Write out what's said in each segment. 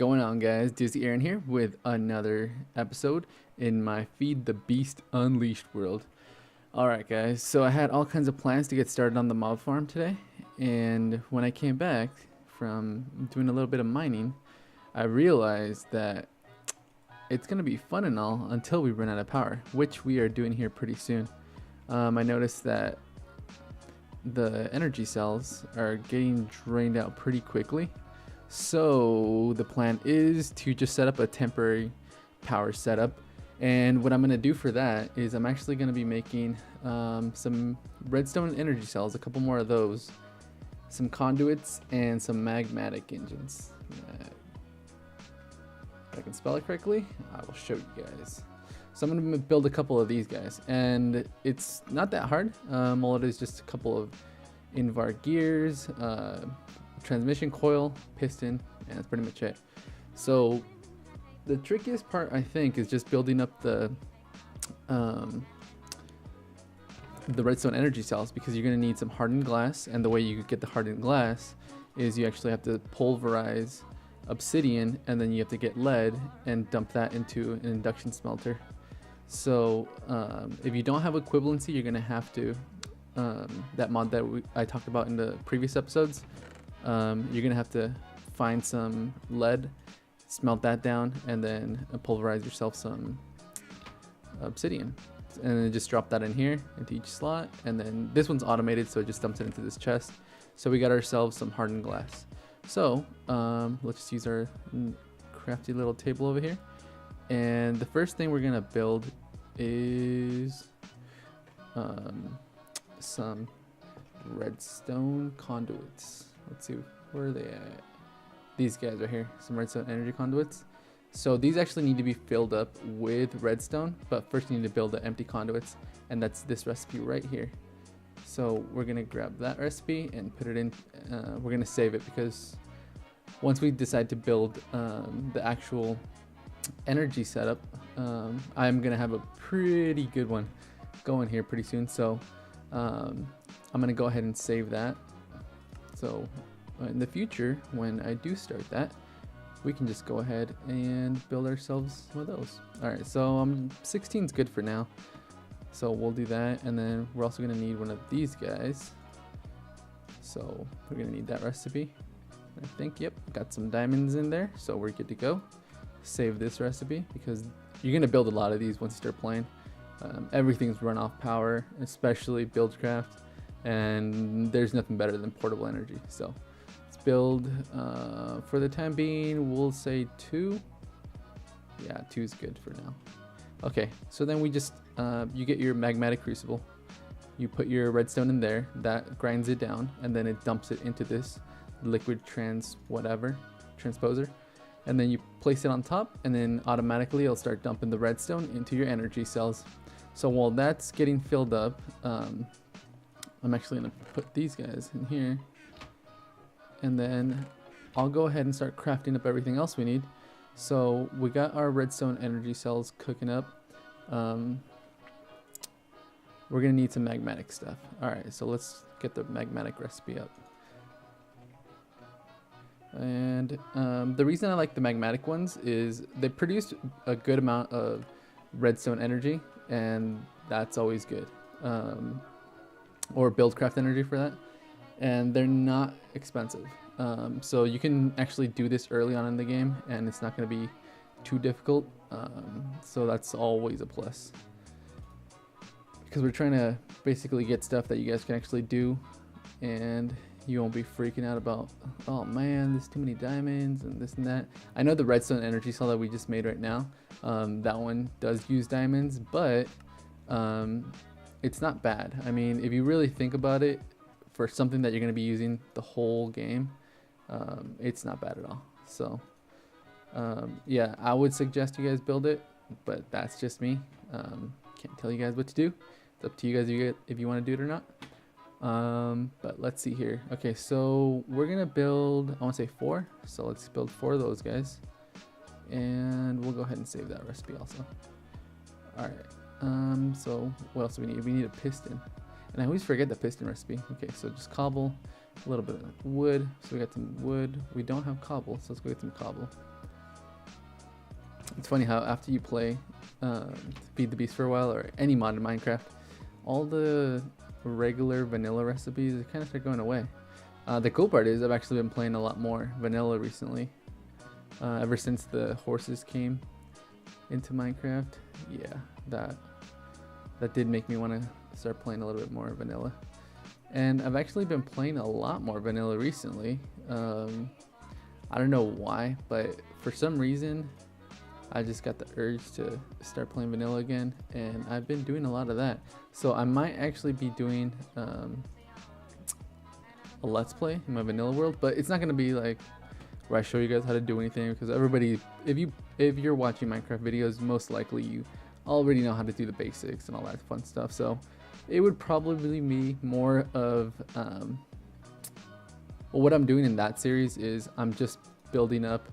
going on, guys? Dizzy Aaron here with another episode in my Feed the Beast Unleashed world. Alright guys, so I had all kinds of plans to get started on the mob farm today, and when I came back from doing a little bit of mining, I realized that it's going to be fun and all until we run out of power, which we are doing here pretty soon. I noticed that the energy cells are getting drained out pretty quickly. So the plan is to just set up a temporary power setup, and what I'm going to do for that is I'm actually going to be making some redstone energy cells, a couple more of those, some conduits, and some magmatic engines. If I can spell it correctly, I will show you guys. So I'm going to build a couple of these guys, and it's not that hard. All it is just a couple of invar gears, transmission coil, piston, and that's pretty much it. So the trickiest part, I think, is just building up the redstone energy cells, because you're going to need some hardened glass, and the way you get the hardened glass is you actually have to pulverize obsidian, and then you have to get lead and dump that into an induction smelter. So if you don't have equivalency, you're going to have to that mod that I talked about in the previous episodes, you're gonna have to find some lead, smelt that down, and then pulverize yourself some obsidian, and then just drop that in here into each slot. And then this one's automated, so it just dumps it into this chest. So we got ourselves some hardened glass. So let's just use our crafty little table over here, and the first thing we're gonna build is some redstone conduits. Let's see, where are they at? These guys right here, some redstone energy conduits. So these actually need to be filled up with redstone, but first you need to build the empty conduits, and that's this recipe right here. So we're gonna grab that recipe and put it in. We're gonna save it, because once we decide to build the actual energy setup, I'm gonna have a pretty good one going here pretty soon. So I'm gonna go ahead and save that. So in the future, when I do start that, we can just go ahead and build ourselves one of those. All right, so 16 is good for now. So we'll do that, and then we're also gonna need one of these guys. So we're gonna need that recipe. I think, yep, got some diamonds in there, so we're good to go. Save this recipe, because you're gonna build a lot of these once you start playing. Everything's run off power, especially Buildcraft, and there's nothing better than portable energy. So let's build, for the time being, we'll say 2. Yeah, 2 is good for now. Okay, so then we just, you get your magmatic crucible, you put your redstone in there, that grinds it down, and then it dumps it into this liquid transposer, and then you place it on top, and then automatically it'll start dumping the redstone into your energy cells. So while that's getting filled up, I'm actually gonna put these guys in here, and then I'll go ahead and start crafting up everything else we need. So we got our redstone energy cells cooking up. We're gonna need some magmatic stuff. All right, so let's get the magmatic recipe up. And the reason I like the magmatic ones is they produce a good amount of redstone energy, and that's always good. Or Buildcraft energy for that, and they're not expensive. So you can actually do this early on in the game, and it's not going to be too difficult. So that's always a plus, because we're trying to basically get stuff that you guys can actually do, and you won't be freaking out about, oh man, there's too many diamonds and this and that. I know the redstone energy cell that we just made right now, that one does use diamonds, but it's not bad. I mean, if you really think about it, for something that you're going to be using the whole game, it's not bad at all. So yeah, I would suggest you guys build it, but that's just me. Can't tell you guys what to do. It's up to you guys if you want to do it or not. But let's see here. Okay, so we're gonna build, I want to say 4, so let's build 4 of those guys, and we'll go ahead and save that recipe also. All right, so what else do we need? We need a piston, and I always forget the piston recipe. Okay, so just cobble, a little bit of wood. So we got some wood. We don't have cobble, so let's go get some cobble. It's funny how after you play Feed the Beast for a while, or any mod in Minecraft, all the regular vanilla recipes kind of start going away. The cool part is I've actually been playing a lot more vanilla recently. Ever since the horses came into Minecraft, yeah, that did make me want to start playing a little bit more vanilla. And I've actually been playing a lot more vanilla recently. I don't know why, but for some reason I just got the urge to start playing vanilla again, and I've been doing a lot of that. So I might actually be doing a let's play in my vanilla world, but it's not going to be like where I show you guys how to do anything, because everybody, if you're watching Minecraft videos, most likely you already know how to do the basics and all that fun stuff. So it would probably be more of well, what I'm doing in that series is I'm just building up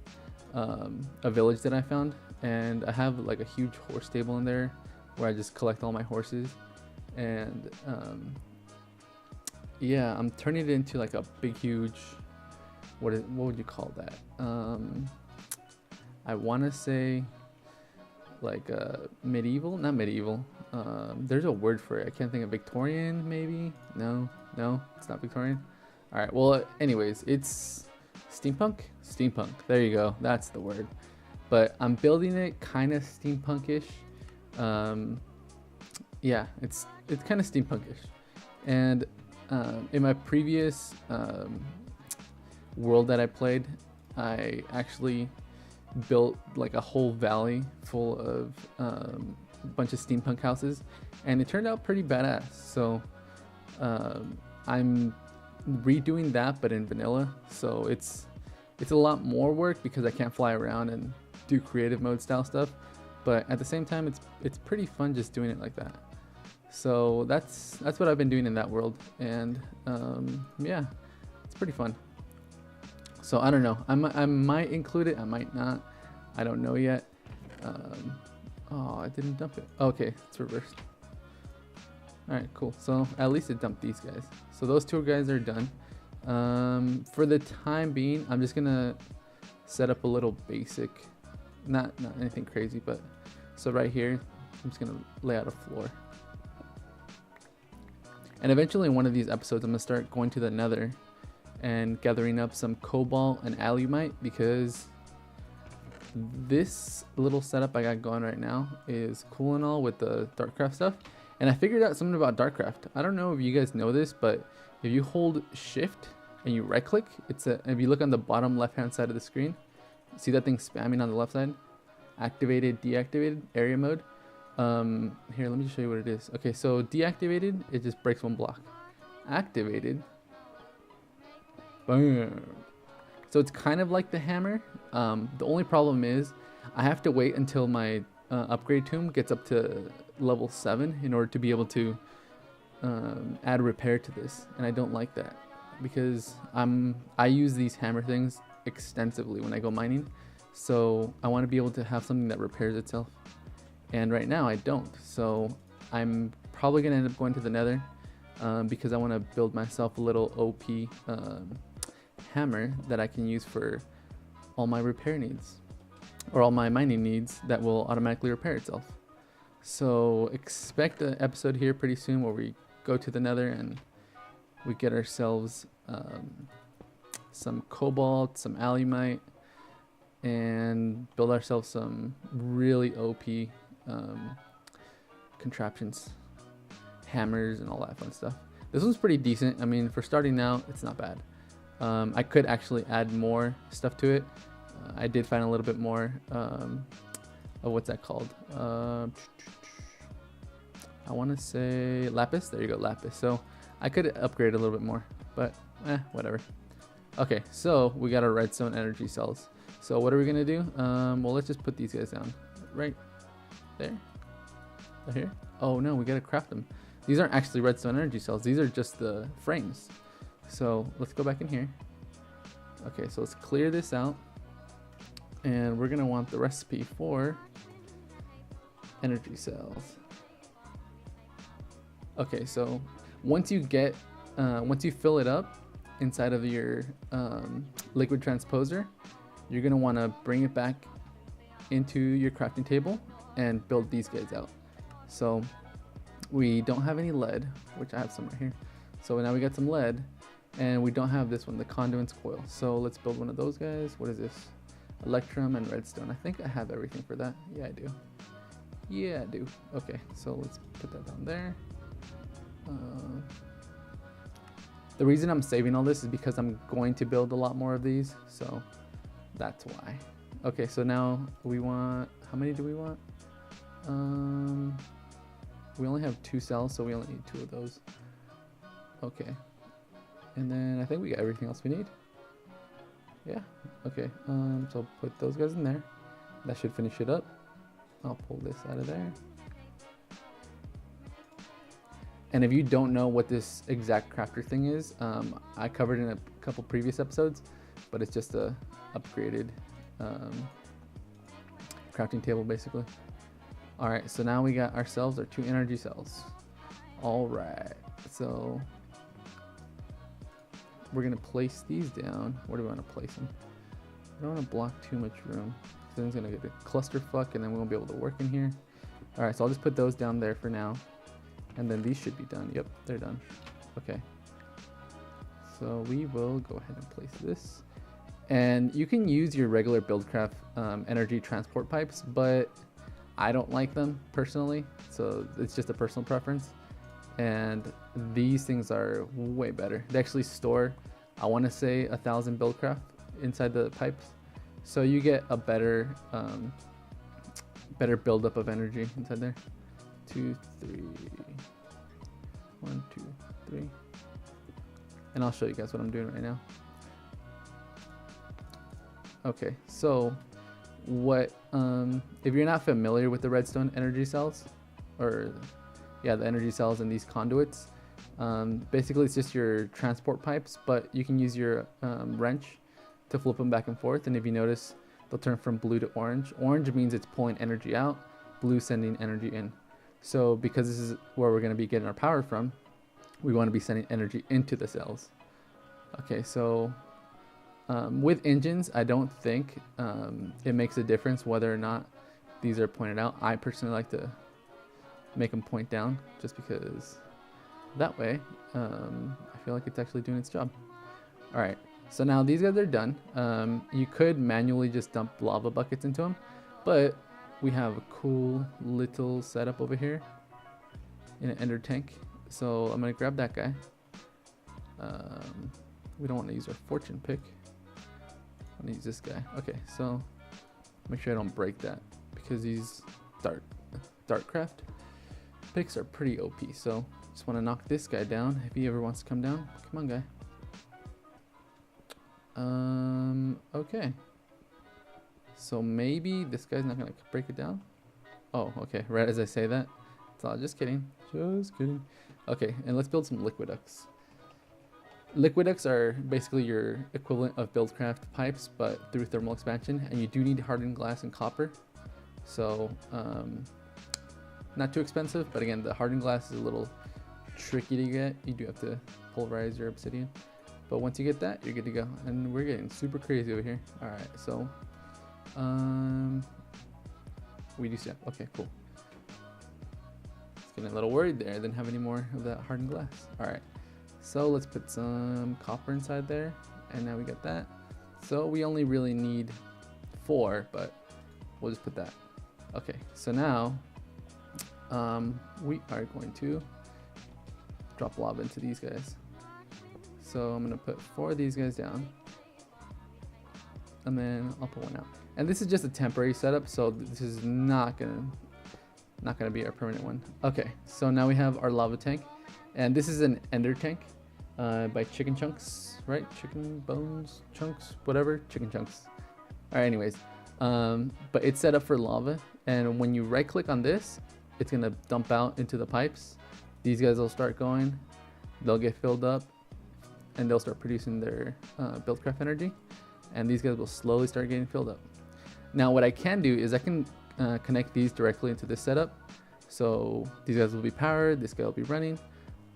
a village that I found, and I have like a huge horse stable in there where I just collect all my horses, and yeah, I'm turning it into like a big huge, what would you call that? I want to say like medieval, not medieval. There's a word for it. I can't think of Victorian, maybe. No, it's not Victorian. All right. Well, anyways, it's steampunk. There you go. That's the word. But I'm building it kind of steampunkish. Yeah, it's kind of steampunkish. And in my previous world that I played, I actually built like a whole valley full of a bunch of steampunk houses, and it turned out pretty badass. So I'm redoing that, but in vanilla. So it's a lot more work because I can't fly around and do creative mode style stuff, but at the same time it's pretty fun just doing it like that. So that's what I've been doing in that world, and yeah, it's pretty fun. So I don't know, I might include it, I might not, I don't know yet. Oh, I didn't dump it. Okay, it's reversed. Alright, cool. So at least it dumped these guys. So those two guys are done. For the time being, I'm just gonna set up a little basic, not anything crazy, but so right here, I'm just gonna lay out a floor. And eventually in one of these episodes, I'm gonna start going to the nether and gathering up some cobalt and alumite, because this little setup I got going right now is cool and all with the Darkcraft stuff. And I figured out something about Darkcraft. I don't know if you guys know this, but if you hold shift and you right click, if you look on the bottom left hand side of the screen, see that thing spamming on the left side? Activated, deactivated, area mode. Here, let me just show you what it is. Okay, so deactivated, it just breaks one block. Activated, boom. So it's kind of like the hammer. The only problem is I have to wait until my upgrade tomb gets up to level 7 in order to be able to add repair to this, and I don't like that because I use these hammer things extensively when I go mining, so I want to be able to have something that repairs itself, and right now I don't. So I'm probably gonna end up going to the nether because I want to build myself a little OP hammer that I can use for all my repair needs, or all my mining needs, that will automatically repair itself. So expect an episode here pretty soon where we go to the nether and we get ourselves some cobalt, some alumite, and build ourselves some really OP contraptions, hammers and all that fun stuff. This one's pretty decent. I mean, for starting out, it's not bad. I could actually add more stuff to it. I did find a little bit more of what's that called? I want to say lapis. There you go, lapis. So I could upgrade a little bit more, but whatever. Okay, so we got our redstone energy cells. So what are we gonna do? Well, let's just put these guys down right there. Right here. Oh no, we gotta craft them. These aren't actually redstone energy cells. These are just the frames. So let's go back in here. Okay, so let's clear this out, and we're gonna want the recipe for energy cells. Okay, so once you fill it up inside of your liquid transposer, you're gonna want to bring it back into your crafting table and build these guys out. So we don't have any lead, which I have some right here. So now we got some lead, and we don't have this one, the conduits coil. So let's build one of those guys. What is this? Electrum and redstone. I think I have everything for that. Yeah, I do. Yeah, I do. Okay, so let's put that down there. The reason I'm saving all this is because I'm going to build a lot more of these, so that's why. Okay, so now we want, how many do we want? We only have 2 cells, so we only need 2 of those. Okay, and then I think we got everything else we need. Yeah, okay, so I'll put those guys in there. That should finish it up. I'll pull this out of there. And if you don't know what this exact crafter thing is, I covered in a couple previous episodes, but it's just a upgraded crafting table basically. All right, so now we got ourselves our 2 energy cells. All right, so we're gonna place these down. Where do we want to place them? I don't want to block too much room. Then it's gonna get a clusterfuck, and then we won't be able to work in here. All right, so I'll just put those down there for now. And then these should be done. Yep, they're done. Okay. So we will go ahead and place this. And you can use your regular Buildcraft energy transport pipes, but I don't like them personally. So it's just a personal preference. And these things are way better. They actually store, I want to say 1,000 Buildcraft inside the pipes. So you get a better, better buildup of energy inside there. 2, 3, 1, 2, 3, and I'll show you guys what I'm doing right now. Okay, so what if you're not familiar with the redstone energy cells, or yeah, the energy cells and these conduits, basically it's just your transport pipes, but you can use your wrench to flip them back and forth, and if you notice, they'll turn from blue to orange. Orange means it's pulling energy out, blue sending energy in. So because this is where we're going to be getting our power from, we want to be sending energy into the cells. Okay, so with engines, I don't think it makes a difference whether or not these are pointed out. I personally like to make them point down, just because that way I feel like it's actually doing its job. All right, so now these guys are done. You could manually just dump lava buckets into them, but we have a cool little setup over here in an ender tank. So I'm gonna grab that guy. We don't want to use our fortune pick. I'm gonna use this guy. Okay, so make sure I don't break that, because these darkcraft picks are pretty OP. So just want to knock this guy down if he ever wants to come down. Come on, guy. Okay. So maybe this guy's not gonna break it down. Oh, okay. Right as I say that, it's all just kidding. Just kidding. Okay, and let's build some liquiducts. Liquiducts are basically your equivalent of Buildcraft pipes, but through thermal expansion, and you do need hardened glass and copper. So not too expensive, but again, the hardened glass is a little tricky to get. You do have to pulverize your obsidian, but once you get that, you're good to go. And we're getting super crazy over here. All right, so we do step. Okay, cool. Just getting a little worried there. I didn't have any more of that hardened glass. All right, so let's put some copper inside there, and now we got that. So we only really need 4, but we'll just put that. Okay, so now we are going to drop lava into these guys. So I'm gonna put 4 of these guys down, and then I'll put 1 out. And this is just a temporary setup, so this is not gonna be our permanent one. Okay, so now we have our lava tank, and this is an ender tank by Chicken Chunks, right? Chicken bones, chunks, whatever, chicken chunks. All right, anyways, but it's set up for lava, and when you right click on this, it's gonna dump out into the pipes. These guys will start going, they'll get filled up, and they'll start producing their Buildcraft energy, and these guys will slowly start getting filled up. Now what I can do is I can connect these directly into this setup, so these guys will be powered, this guy will be running,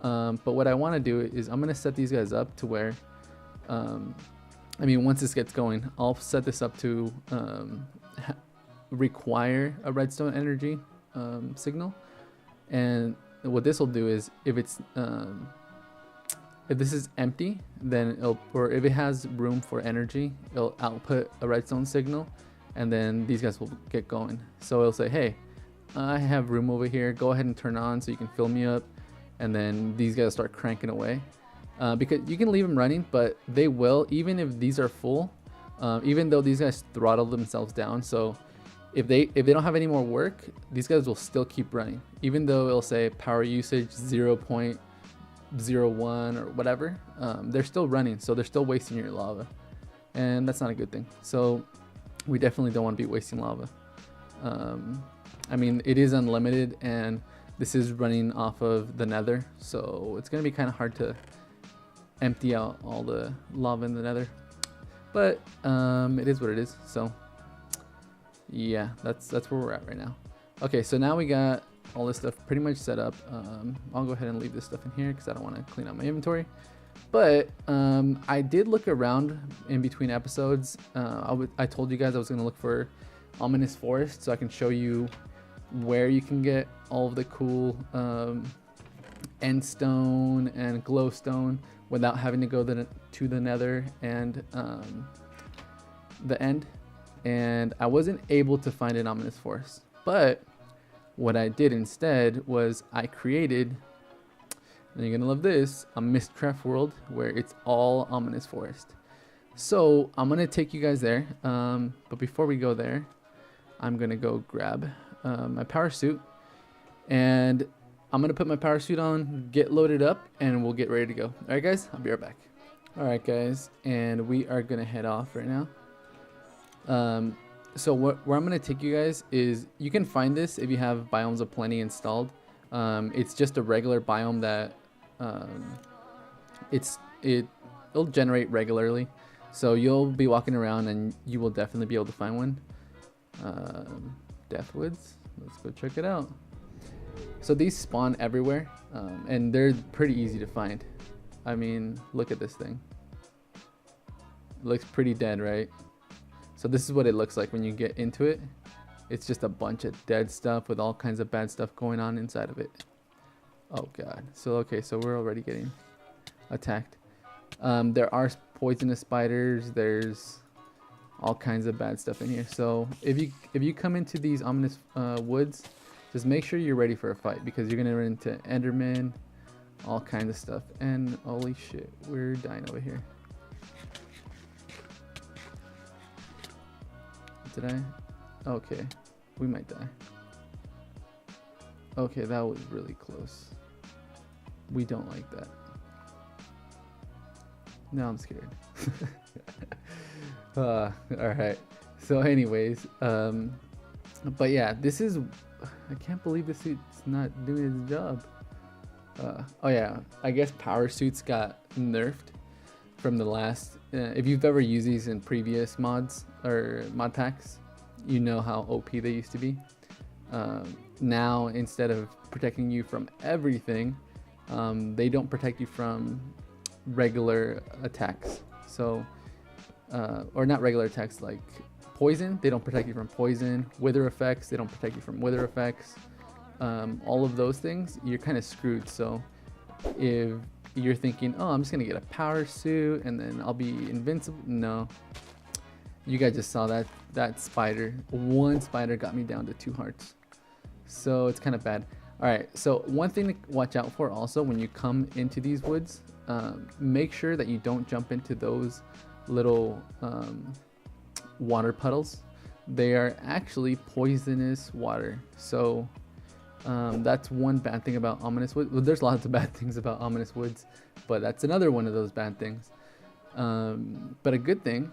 but what I want to do is I'm going to set these guys up to where I mean, once this gets going, I'll set this up to require a redstone energy signal. And what this will do is if this is empty, then or if it has room for energy, it'll output a redstone signal, and then these guys will get going. So it'll say, hey, I have room over here, go ahead and turn on so you can fill me up, and then these guys start cranking away. Because you can leave them running, but they will, even if these are full, even though these guys throttle themselves down. So if they don't have any more work, these guys will still keep running, even though it'll say power usage 0.01 or whatever. They're still running, so they're still wasting your lava, and that's not a good thing. So we definitely don't want to be wasting lava. I mean, it is unlimited, and this is running off of the nether, so it's gonna be kind of hard to empty out all the lava in the nether, but it is what it is. So yeah, that's where we're at right now. Okay, so now we got all this stuff pretty much set up. I'll go ahead and leave this stuff in here because I don't want to clean out my inventory. But I did look around in between episodes. I told you guys I was going to look for ominous forest so I can show you where you can get all of the cool Endstone and Glowstone without having to go to the nether and the end. And I wasn't able to find an ominous forest, but what I did instead was I created, and you're gonna love this, a Mistcraft world where it's all ominous forest. So I'm gonna take you guys there, but before we go there, I'm gonna go grab my power suit, and I'm gonna put my power suit on, get loaded up, and we'll get ready to go. All right, guys, I'll be right back. All right, guys, and we are gonna head off right now. So where I'm going to take you guys is, you can find this if you have Biomes of Plenty installed. It's just a regular biome that it'll generate regularly. So you'll be walking around and you will definitely be able to find one. Deathwoods, let's go check it out. So these spawn everywhere, and they're pretty easy to find. I mean, look at this thing. It looks pretty dead, right? So this is what it looks like when you get into it. It's just a bunch of dead stuff with all kinds of bad stuff going on inside of it. Oh god. So okay, so we're already getting attacked. There are poisonous spiders. There's all kinds of bad stuff in here. So if you come into these ominous woods, just make sure you're ready for a fight, because you're gonna run into Enderman, all kinds of stuff. And holy shit, we're dying over here. Did I? Okay, we might die. Okay, that was really close. We don't like that. Now I'm scared. All right. So anyways, but yeah, this is, I can't believe this suit's not doing its job. Oh yeah, I guess power suits got nerfed from the last, if you've ever used these in previous mods or mod packs, you know how OP they used to be. Now, instead of protecting you from everything, they don't protect you from regular attacks. So, or not regular attacks, like poison, they don't protect you from poison. Wither effects, they don't protect you from wither effects. All of those things, you're kind of screwed. So if you're thinking, oh, I'm just gonna get a power suit and then I'll be invincible. No, you guys just saw that spider. One spider got me down to 2 hearts. So it's kind of bad. All right, so one thing to watch out for also when you come into these woods, make sure that you don't jump into those little water puddles. They are actually poisonous water. So that's one bad thing about ominous woods. Well, there's lots of bad things about ominous woods, but that's another one of those bad things. But a good thing,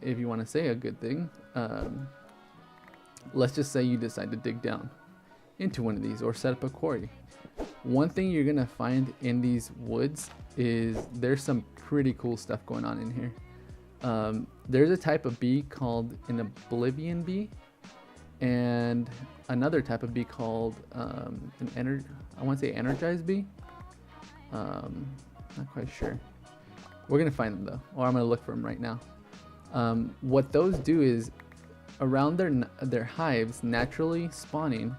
if you want to say a good thing, let's just say you decide to dig down into one of these or set up a quarry. One thing you're gonna find in these woods is there's some pretty cool stuff going on in here. There's a type of bee called an oblivion bee, and another type of bee called I want to say energized bee. Not quite sure. We're gonna find them though, or I'm gonna look for them right now. What those do is around their hives naturally spawning,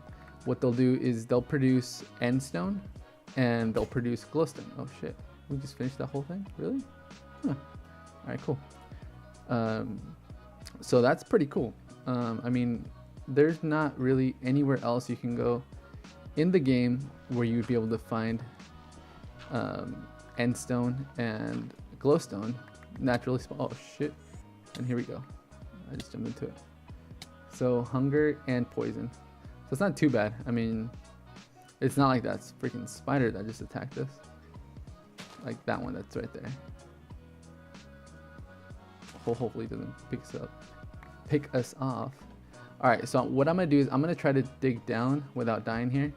what they'll do is they'll produce endstone and they'll produce glowstone. Oh shit, we just finished that whole thing? Really? Huh. All right, cool. So that's pretty cool. I mean, there's not really anywhere else you can go in the game where you'd be able to find endstone and glowstone naturally spawn. Oh shit, and here we go. I just jumped into it. So hunger and poison. So it's not too bad. I mean, it's not like that freaking spider that just attacked us. Like that one that's right there. Hopefully it doesn't pick us off. All right, so what I'm gonna do is I'm gonna try to dig down without dying here,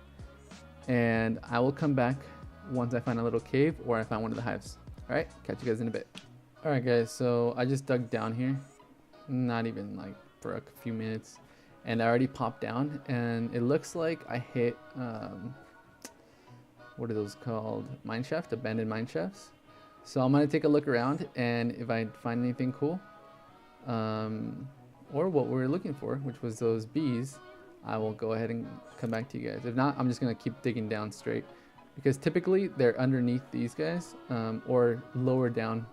and I will come back once I find a little cave or I find one of the hives. All right, catch you guys in a bit. All right guys, so I just dug down here, not even like for a few minutes, and I already popped down, and it looks like I hit what are those called? Mine shaft, abandoned mine shafts. So I'm gonna take a look around, and if I find anything cool, or what we're looking for, which was those bees, I will go ahead and come back to you guys. If not, I'm just gonna keep digging down straight, because typically they're underneath these guys, or lower down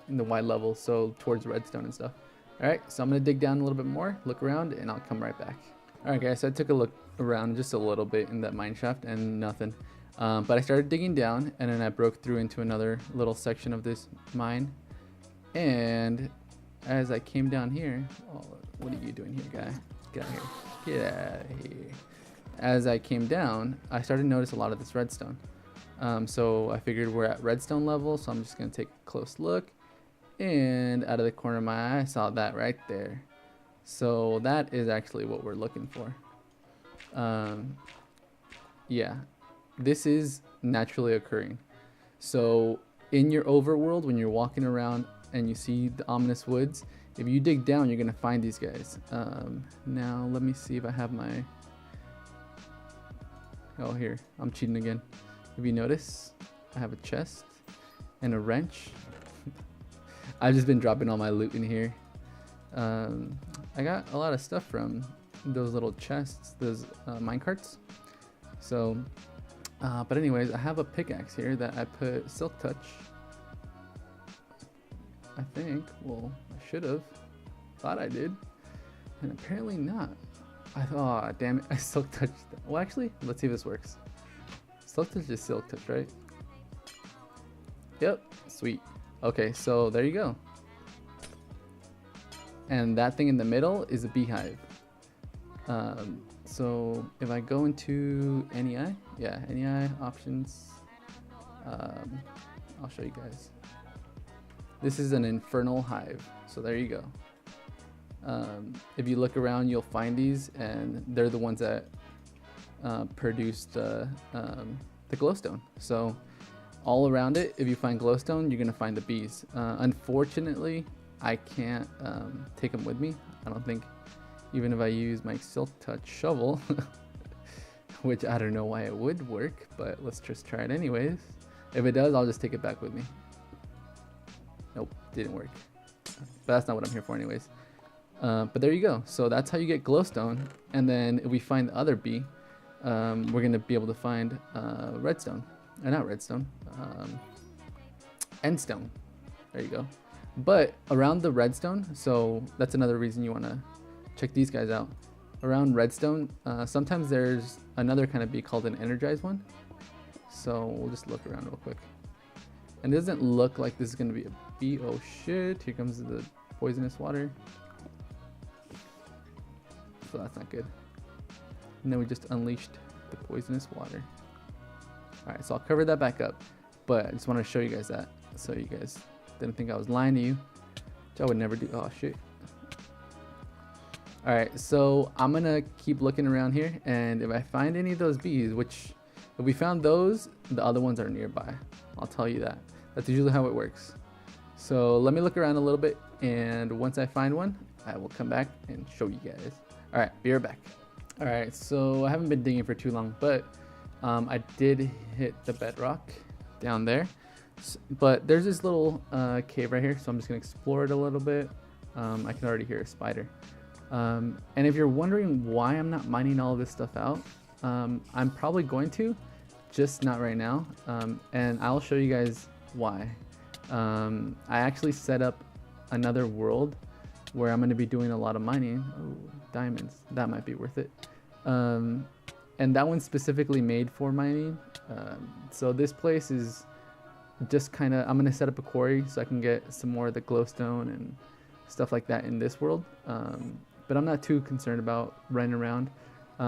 in the wide level, so towards redstone and stuff. All right, so I'm gonna dig down a little bit more, look around, and I'll come right back. All right guys, so I took a look around just a little bit in that mine shaft and nothing. But I started digging down, and then I broke through into another little section of this mine. And as I came down here, oh, what are you doing here, guy? Get out of here. Get out of here. As I came down, I started to notice a lot of this redstone. So I figured we're at redstone level, so I'm just gonna take a close look. And out of the corner of my eye, I saw that right there. So that is actually what we're looking for. Yeah, this is naturally occurring. So in your overworld, when you're walking around and you see the ominous woods, if you dig down, you're gonna find these guys. Now let me see if I have my, oh here, I'm cheating again. If you notice, I have a chest and a wrench. I've just been dropping all my loot in here. I got a lot of stuff from those little chests, those minecarts. So, but anyways, I have a pickaxe here that I put silk touch. I think, well, I should have. Thought I did. And apparently not. I thought, oh, damn it, I silk touched. Well, actually, let's see if this works. Silk touch is silk touch, right? Yep, sweet. Okay, so there you go. And that thing in the middle is a beehive. So if I go into NEI, yeah, NEI options, I'll show you guys. This is an infernal hive. So there you go. If you look around, you'll find these, and they're the ones that produced the glowstone. So all around it, if you find glowstone, you're gonna find the bees. Unfortunately, I can't take them with me. I don't think, even if I use my silk touch shovel, which I don't know why it would work, but let's just try it anyways. If it does, I'll just take it back with me. Nope, didn't work. But that's not what I'm here for anyways. But there you go. So that's how you get glowstone. And then if we find the other bee, we're gonna be able to find redstone. Not redstone, endstone. There you go. But around the redstone, so that's another reason you want to check these guys out. Around redstone, sometimes there's another kind of bee called an energized one. So we'll just look around real quick. And it doesn't look like this is going to be a bee. Oh shit, here comes the poisonous water. So that's not good. And then we just unleashed the poisonous water. Alright, so I'll cover that back up. But I just want to show you guys that, so you guys didn't think I was lying to you, which I would never do. Oh shit. Alright, so I'm gonna keep looking around here, and if I find any of those bees, which if we found those, the other ones are nearby. I'll tell you that. That's usually how it works. So let me look around a little bit, and once I find one, I will come back and show you guys. Alright, be right back. Alright, so I haven't been digging for too long, but I did hit the bedrock down there. But there's this little cave right here, so I'm just gonna explore it a little bit. I can already hear a spider. And if you're wondering why I'm not mining all of this stuff out, I'm probably going to, just not right now. And I'll show you guys why. I actually set up another world where I'm going to be doing a lot of mining. Oh, diamonds, that might be worth it. And that one's specifically made for mining. So this place is just kind of, I'm going to set up a quarry so I can get some more of the glowstone and stuff like that in this world. But I'm not too concerned about running around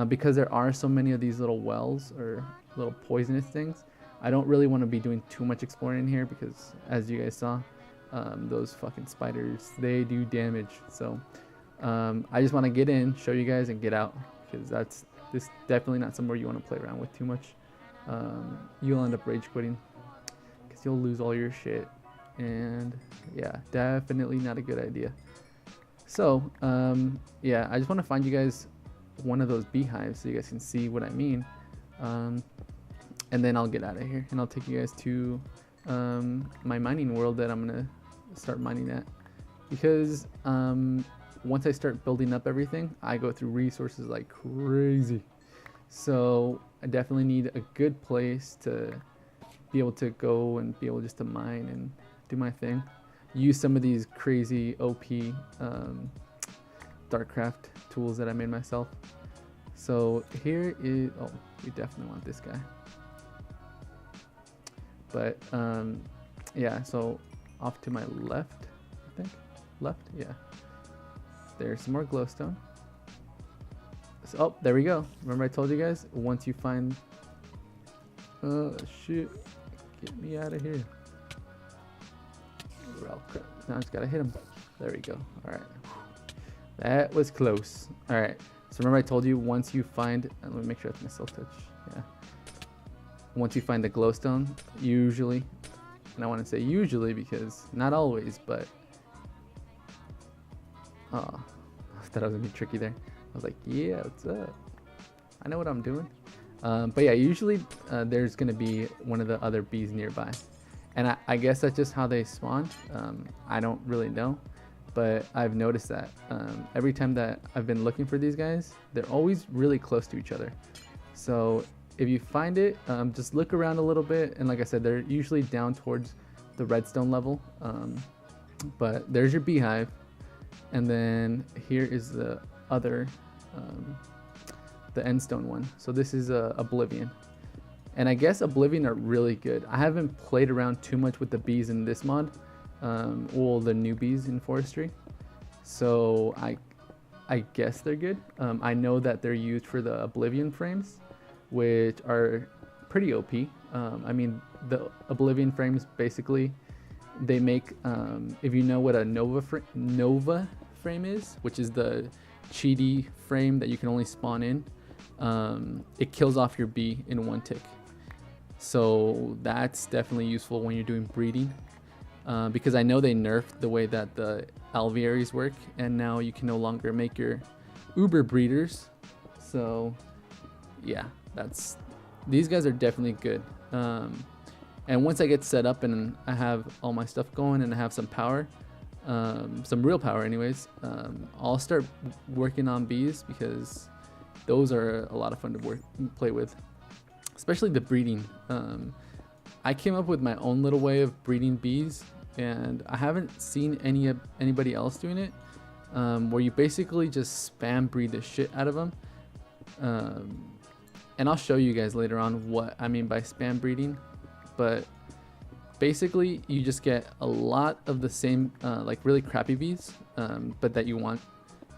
because there are so many of these little wells or little poisonous things. I don't really want to be doing too much exploring in here because, as you guys saw, those fucking spiders, they do damage. So I just want to get in, show you guys, and get out, because this definitely not somewhere you want to play around with too much. You'll end up rage quitting because you'll lose all your shit, and yeah, definitely not a good idea. So yeah, I just want to find you guys one of those beehives so you guys can see what I mean, and then I'll get out of here and I'll take you guys to my mining world that I'm gonna start mining at, because once I start building up everything, I go through resources like crazy. So I definitely need a good place to be able to go and be able just to mine and do my thing. Use some of these crazy OP Darkcraft tools that I made myself. So here is, oh, we definitely want this guy. But yeah, so off to my left, I think. Left, yeah. There's some more glowstone. So, oh, there we go. Remember I told you guys, once you find, oh shit, get me out of here. Now I just gotta hit him. There we go. All right, that was close. All right, so remember I told you, once you find, let me make sure that's my silk touch. Yeah. Once you find the glowstone, usually, and I want to say usually because not always, but oh, I thought I was gonna be tricky there. I was like, yeah, what's up? I know what I'm doing. But yeah, usually there's gonna be one of the other bees nearby, and I guess that's just how they spawn. I don't really know, but I've noticed that every time that I've been looking for these guys, they're always really close to each other. So if you find it, just look around a little bit, and like I said, they're usually down towards the redstone level. But there's your beehive, and then here is the other, the Endstone one. So this is Oblivion, and I guess Oblivion are really good. I haven't played around too much with the bees in this mod, well, the new bees in forestry, so I guess they're good. I know that they're used for the Oblivion frames, which are pretty OP. I mean, the Oblivion frames, basically, they make, if you know what a Nova frame is, which is the cheaty frame that you can only spawn in, it kills off your bee in one tick. So that's definitely useful when you're doing breeding, because I know they nerfed the way that the alvearies work, and now you can no longer make your uber breeders. So yeah, these guys are definitely good. And once I get set up and I have all my stuff going and I have some power, some real power anyways, I'll start working on bees, because those are a lot of fun to play with, especially the breeding. I came up with my own little way of breeding bees, and I haven't seen anybody else doing it, where you basically just spam breed the shit out of them. And I'll show you guys later on what I mean by spam breeding, but basically you just get a lot of the same like really crappy bees, but that you want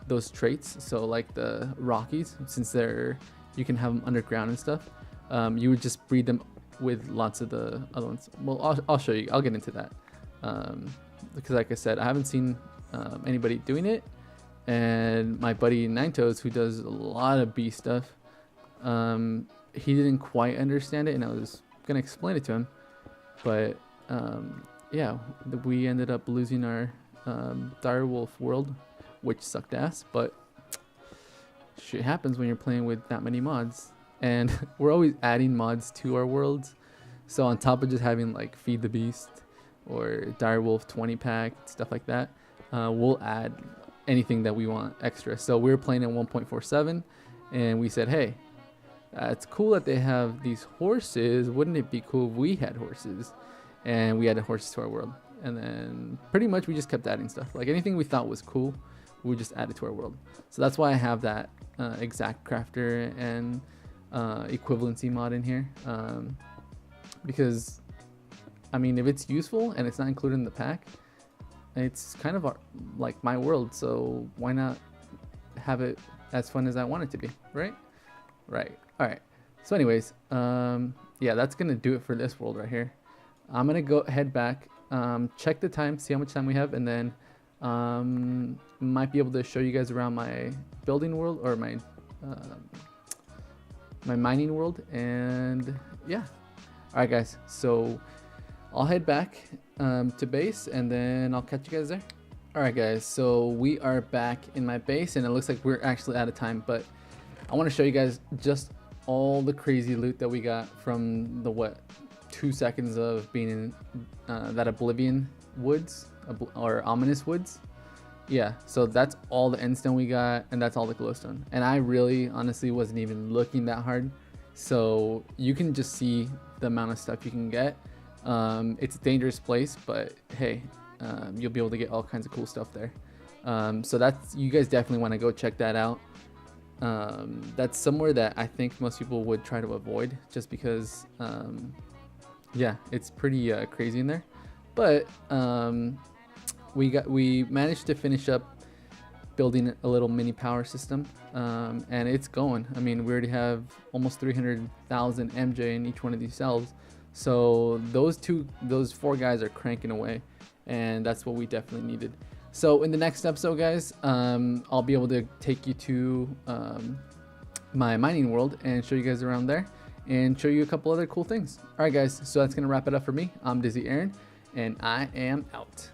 those traits. So like the Rockies, since you can have them underground and stuff, you would just breed them with lots of the other ones. Well, I'll show you, I'll get into that, because like I said, I haven't seen anybody doing it, and my buddy Nine Toes, who does a lot of bee stuff, he didn't quite understand it, and I was gonna explain it to him, but yeah, we ended up losing our Direwolf world, which sucked ass, but shit happens when you're playing with that many mods, and we're always adding mods to our worlds. So on top of just having like Feed the Beast or Direwolf 20 pack, stuff like that, we'll add anything that we want extra. So we were playing at 1.47 and we said, hey, it's cool that they have these horses. Wouldn't it be cool if we had horses? And we added horses to our world. And then pretty much we just kept adding stuff. Like anything we thought was cool, we would just add it to our world. So that's why I have that exact crafter and equivalency mod in here. Because, I mean, if it's useful and it's not included in the pack, it's kind of like my world. So why not have it as fun as I want it to be, right? Right. All right. So anyways, yeah, that's going to do it for this world right here. I'm going to head back, check the time, see how much time we have, and then might be able to show you guys around my building world or my my mining world. And yeah. All right, guys. So I'll head back to base and then I'll catch you guys there. All right, guys. So we are back in my base and it looks like we're actually out of time, but I want to show you guys just all the crazy loot that we got from the 2 seconds of being in that Oblivion woods or Ominous woods. Yeah, so that's all the Endstone we got, and that's all the Glowstone. And I really honestly wasn't even looking that hard, so you can just see the amount of stuff you can get. It's a dangerous place, but hey, you'll be able to get all kinds of cool stuff there. So that's, you guys definitely want to go check that out. That's somewhere that I think most people would try to avoid, just because yeah, it's pretty crazy in there. But we managed to finish up building a little mini power system, and it's going. I mean, we already have almost 300,000 MJ in each one of these cells, so those 4 guys are cranking away, and that's what we definitely needed. So in the next episode, guys, I'll be able to take you to my mining world and show you guys around there and show you a couple other cool things. All right, guys, so that's gonna wrap it up for me. I'm Dizzy Aaron, and I am out.